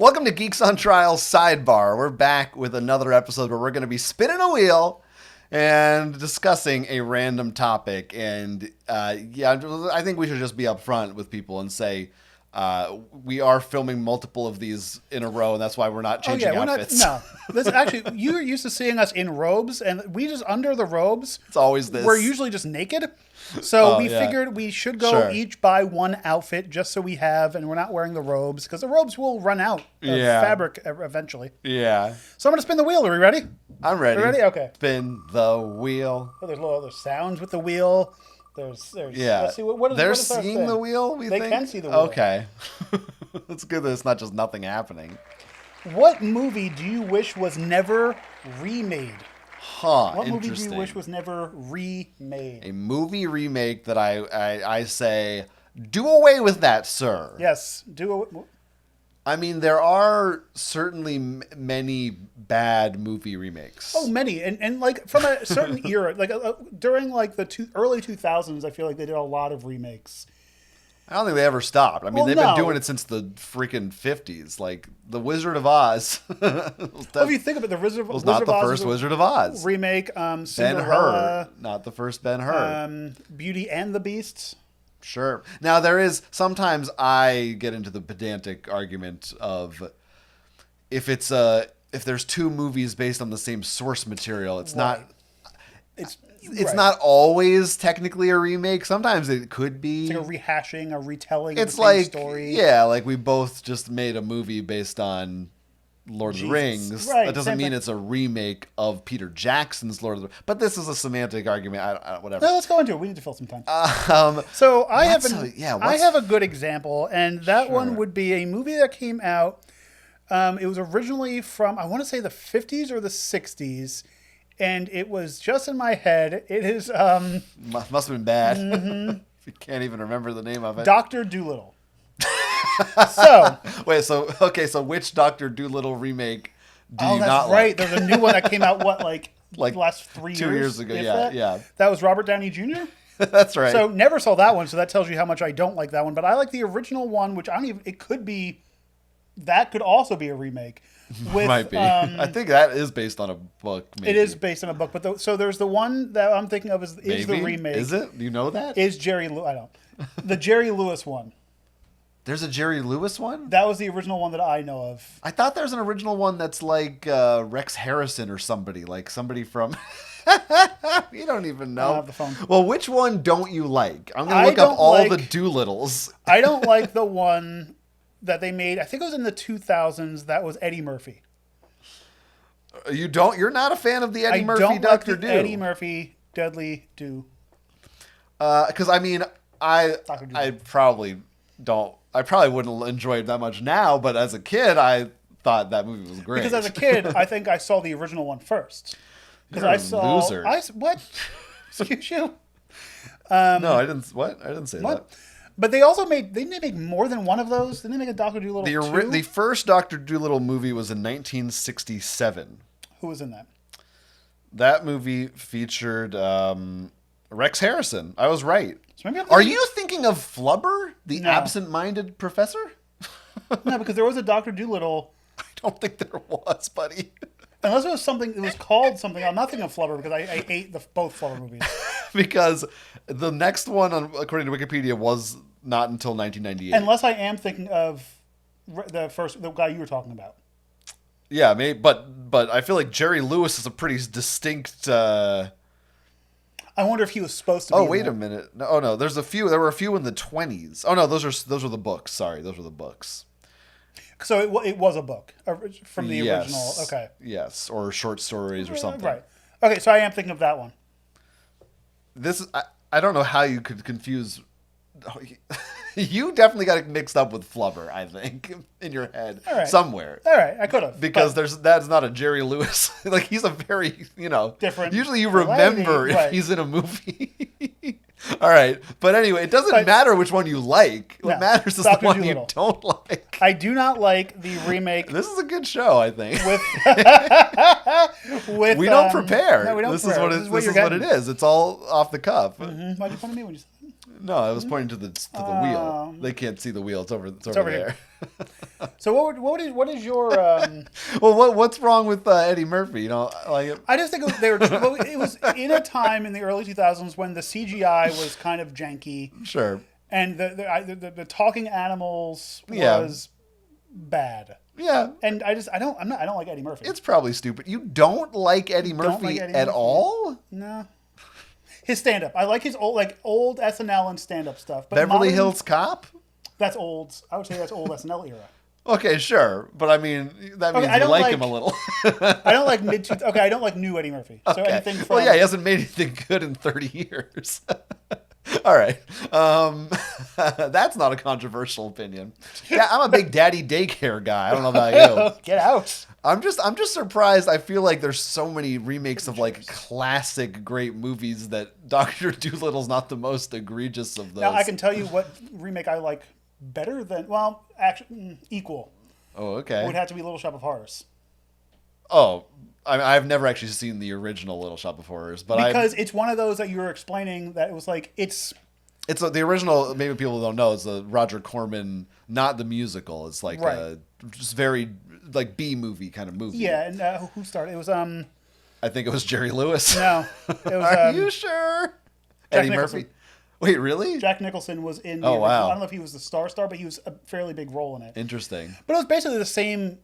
Welcome to Geeks on Trial Sidebar. We're back with another episode where we're going to be spinning a wheel and discussing a random topic. And I think we should just be upfront with people and say we are filming multiple of these in a row, and that's why we're not changing outfits. Actually, you're used to seeing us in robes, and we just under the robes. It's always this. We're usually just naked. So we figured we should go each buy one outfit just so we have, and we're not wearing the robes because the robes will run out of fabric eventually. Yeah. So I'm going to spin the wheel. Are we ready? I'm ready. Are we ready? Okay. Spin the wheel. Oh, there's little other sounds with the wheel. There's Let's see, they're seeing the wheel, They can see the wheel. Okay. It's good that it's not just nothing happening. What movie do you wish was never remade? What movie do you wish was never remade? A movie remake that I say, do away with that, sir. Yes, I mean, there are certainly many bad movie remakes. Oh, many. And like from a certain era, like during like the early 2000s, I feel like they did a lot of remakes. I don't think they ever stopped. I mean, they've been doing it since the freaking 50s. Like, The Wizard of Oz. If you think of it, The Wizard of Oz was not the first Wizard of Oz. Remake. Ben-Hur. Not the first Ben-Hur. Beauty and the Beast. Sure. Now, there is... Sometimes I get into the pedantic argument of if there's two movies based on the same source material, it's not... It's not always technically a remake. Sometimes it could be. It's like a rehashing, a retelling of the same story. Yeah, like we both just made a movie based on Lord of the Rings. Right, that doesn't mean it's a remake of Peter Jackson's Lord of the Rings. But this is a semantic argument. Whatever. No, let's go into it. We need to fill some time. So I have a good example, and that one would be a movie that came out. It was originally from, I want to say, the 50s or the 60s. And it was just in my head. It is... Must have been bad. Mm-hmm. You can't even remember the name of it. Dr. Dolittle. So which Dr. Dolittle remake do you not like? Oh, that's right. There's a new one that came out, like the last 3 years? 2 years ago, yeah. That was Robert Downey Jr.? That's right. So never saw that one, so that tells you how much I don't like that one. But I like the original one, which I don't even... It could be... That could also be a remake. Might be. I think that is based on a book. Maybe. It is based on a book, but so there's the one that I'm thinking of is the remake. Is it? Do you know that? Is Jerry Lewis? I don't. The Jerry Lewis one. There's a Jerry Lewis one? That was the original one that I know of. I thought there's an original one that's like Rex Harrison or somebody from. You don't even know. I have the phone. Well, which one don't you like? I'm gonna look up all the Dolittles. I don't like the one that they made. I think it was in the 2000s. That was Eddie Murphy. You're not a fan of the Eddie Murphy don't Dr. like the Do. Eddie Murphy Deadly Do. Because I mean, I probably don't. I probably wouldn't enjoy it that much now, but as a kid, I thoued that movie was great. Because as a kid, I think I saw the original one first. Because I saw loser. What? Excuse you? No, I didn't. What? I didn't say that. But they also made. Didn't they make more than one of those? Didn't they make a Dr. Dolittle 2? The first Dr. Dolittle movie was in 1967. Who was in that? That movie featured Rex Harrison. I was right. So are you thinking of Flubber, the absent-minded professor? No, because there was a Dr. Dolittle. I don't think there was, buddy. Unless it was something, it was called something. I'm not thinking of Flubber because I hate both Flubber movies. Because the next one, according to Wikipedia, was not until 1998. Unless I am thinking of the guy you were talking about. Yeah, maybe, but I feel like Jerry Lewis is a pretty distinct. I wonder if he was supposed to be. Oh, wait a minute. No, no, there's a few. There were a few in the 20s. Oh no, those are the books. Sorry, those were the books. So it was a book from the original. Okay. Yes, or short stories or something. Right. Okay, so I am thinking of that one. This is, I don't know how you could confuse. You definitely got it mixed up with Flubber, I think, in your head somewhere. All right, I could have. Because that's not a Jerry Lewis. Like, he's a very, different. Usually you remember if he's in a movie. All right. But anyway, it doesn't matter which one you like. What matters is the one you don't like. I do not like the remake. This is a good show, I think. With we don't prepare. No, we don't prepare. This is what it is. It's all off the cuff. Mm-hmm. Why'd you point at me when you said that? No, I was pointing to the wheel. They can't see the wheel. It's over there. So what is your well, what's wrong with Eddie Murphy? You know, like I just think it was in a time in the early 2000s when the CGI was kind of janky. Sure. And the talking animals was bad. Yeah. And I don't like Eddie Murphy. It's probably stupid. You don't like Eddie Murphy at all? No. His stand-up. I like his old SNL and stand-up stuff. But Beverly Hills Cop? That's old. I would say that's old SNL era. Okay, sure. But I mean, that means you like him a little. I don't like Okay, I don't like new Eddie Murphy. So anything from... Well, yeah, he hasn't made anything good in 30 years. All right. That's not a controversial opinion. Yeah, I'm a big daddy daycare guy. I don't know about you. Get out. I'm just surprised. I feel like there's so many remakes of like classic great movies that Dr. Dolittle's not the most egregious of those. Now I can tell you what remake I like better than, well, actually equal. Oh, okay. It would have to be Little Shop of Horrors. Oh, I've never actually seen the original Little Shop of Horrors, but because it's one of those that you were explaining that it was like it's the original. Maybe people don't know. It's the Roger Corman, not the musical. It's like a just very like B movie kind of movie. Yeah, and who started? It was I think it was Jerry Lewis. No, it was. Are you sure? Eddie Nicholson. Murphy. Wait, really? Jack Nicholson was in. Oh wow! I don't know if he was the star, but he was a fairly big role in it. Interesting. But it was basically the same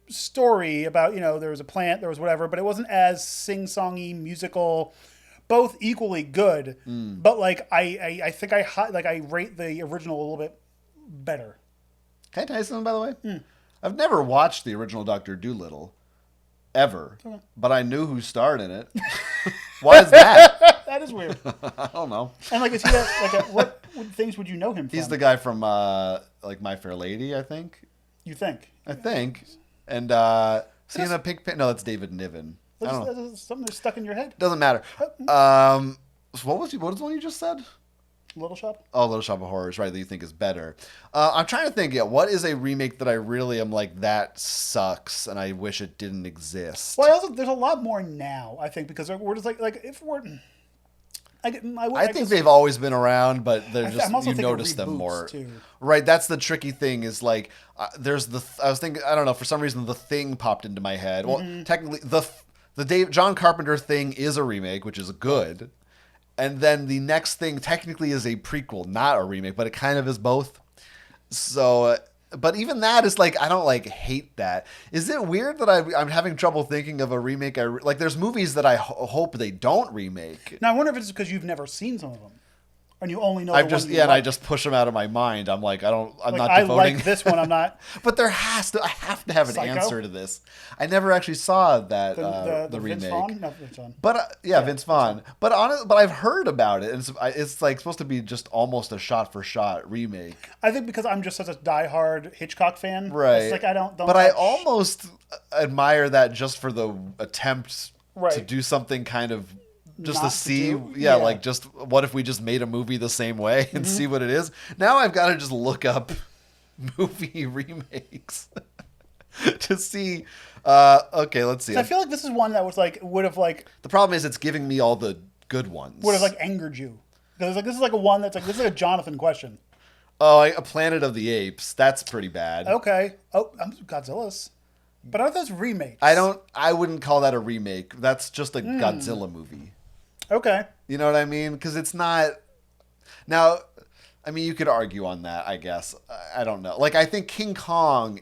story about, there was a plant, there was whatever, but it wasn't as sing-songy, musical, both equally good. But like I think I rate the original a little bit better. Can I tell you something, by the way? I've never watched the original Dr. Dolittle ever, but I knew who starred in it. Why is that? That is weird. I don't know. And like, is he what things would you know him from? He's the guy from like My Fair Lady, I think. You think? I think. And see in a pink pin. No, that's David Niven. I don't know. Something that's stuck in your head. Doesn't matter. So what was the one you just said? Little Shop. Oh, Little Shop of Horrors, right? That you think is better. I'm trying to think. Yeah, what is a remake that I really am like that sucks, and I wish it didn't exist? Well, there's a lot more now. I think because we're just like if we're. I think they've always been around, but they're just you notice them more. Too. Right, that's the tricky thing. Is like there's I was thinking. I don't know. For some reason, The Thing popped into my head. Well, technically, the John Carpenter Thing is a remake, which is good, and then the next thing technically is a prequel, not a remake, but it kind of is both. So. But even that is like, I don't like hate that. Is it weird that I'm having trouble thinking of a remake? Like there's movies that I hope they don't remake. Now I wonder if it's because you've never seen some of them, and you only know. And I just push them out of my mind. I'm like, I'm not devoting. I like this one. I'm not. But I have to have an answer to this. I never actually saw that the remake. Vince Vaughn? No, Vince Vaughn. But Vince Vaughn. But I've heard about it, and it's like supposed to be just almost a shot for shot remake. I think because I'm just such a diehard Hitchcock fan, right? It's like I don't. But I almost admire that just for the attempt to do something kind of. Just to see, like just what if we just made a movie the same way and see what it is? Now I've got to just look up movie remakes to see. Okay, let's see. I feel like this is one that was like would have like. The problem is it's giving me all the good ones. Would have like angered you because like this is like a one that's like this is like a Jonathan question. Oh, a Planet of the Apes. That's pretty bad. Okay. Oh, Godzilla's. But aren't those remakes? I wouldn't call that a remake. That's just a Godzilla movie. Okay. You know what I mean? Because it's not. Now, I mean, you could argue on that, I guess. I don't know. Like, I think King Kong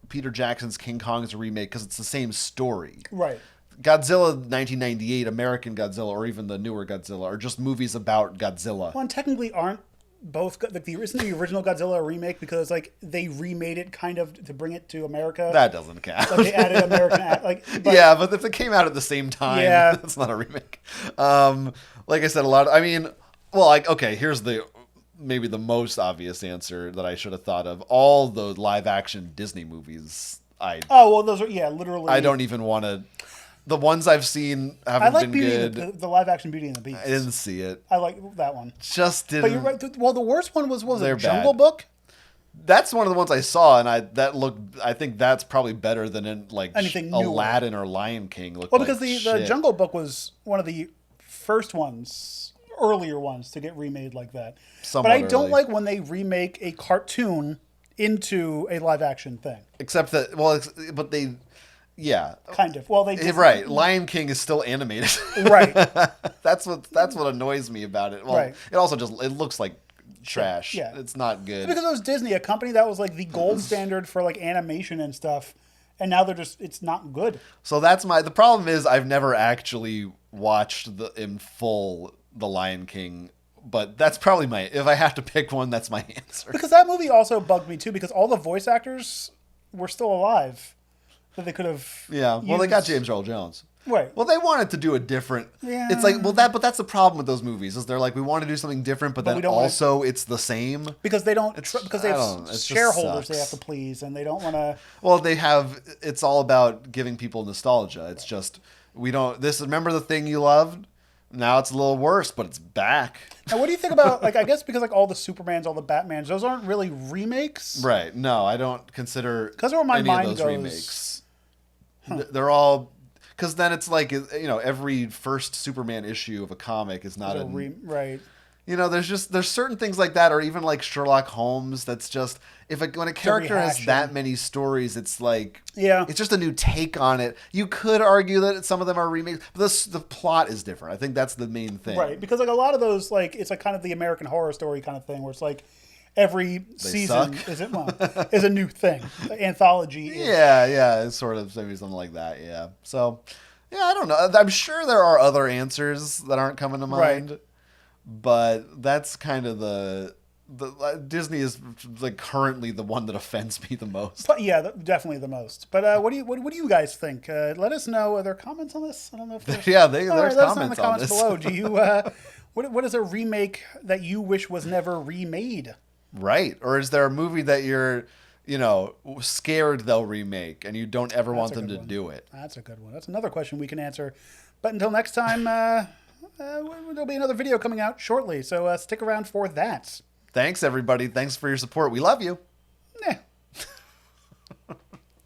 Peter Jackson's King Kong is a remake because it's the same story. Right. Godzilla 1998, American Godzilla, or even the newer Godzilla are just movies about Godzilla. Well, and technically aren't both like isn't the original Godzilla a remake because like they remade it kind of to bring it to America? That doesn't count. Like they added American yeah, but if it came out at the same time, that's not a remake. Like I said, here's maybe the most obvious answer that I should have thought of. All those live action Disney movies, those are literally. I don't even want to. The ones I've seen haven't been good. The live action Beauty and the Beast. I didn't see it. I like that one. Just didn't. But you're right. Well, the worst one was the Jungle Book. That's one of the ones I saw, and I think that's probably better than in like anything Aladdin or Lion King. Because the Jungle Book was one of the first earlier ones to get remade like that. But I don't like when they remake a cartoon into a live action thing. Except that, but they, yeah, kind of. Well, they just, right. Lion King is still animated. Right. That's what annoys me about it. Well, right. It also it looks like trash. Yeah, it's not good. Because it was Disney, a company that was like the gold standard for like animation and stuff, and now it's not good. So the problem is I've never actually watched in full The Lion King. But that's probably if I have to pick one, that's my answer. Because that movie also bugged me too, because all the voice actors were still alive. That they could have. Yeah, well, they got James Earl Jones. Right. Well, they wanted to do a different. Yeah. It's like, but that's the problem with those movies is they're like, we want to do something different, but then also it's the same. Because they don't. Because they have shareholders they have to please, and they don't want to. Well, it's all about giving people nostalgia. It's just remember the thing you loved. Now it's a little worse, but it's back. Now, what do you think about, I guess because, all the Supermans, all the Batmans, those aren't really remakes? Right. No, I don't consider any of those remakes. Huh. They're all... Because then it's like, every first Superman issue of a comic is not right. There's certain things like that, or even like Sherlock Holmes. That's just when a character has that many stories, it's like it's just a new take on it. You could argue that some of them are remakes, but the plot is different. I think that's the main thing, right? Because a lot of those it's kind of the American Horror Story kind of thing, where it's like every season is a new thing, anthology. Yeah, it's sort of maybe something like that. Yeah, so I don't know. I'm sure there are other answers that aren't coming to mind. Right. But that's kind of the Disney is like currently the one that offends me the most. But yeah, definitely the most. But what do you guys think? Let us know. Are there comments on this? I don't know if there's... Yeah, there's comments let us know in the comments below. Do you what is a remake that you wish was never remade? Right. Or is there a movie that you're scared they'll remake and you don't ever want them to do it? That's a good one. That's another question we can answer. But until next time, there'll be another video coming out shortly, so stick around for that. Thanks, everybody. Thanks for your support. We love you.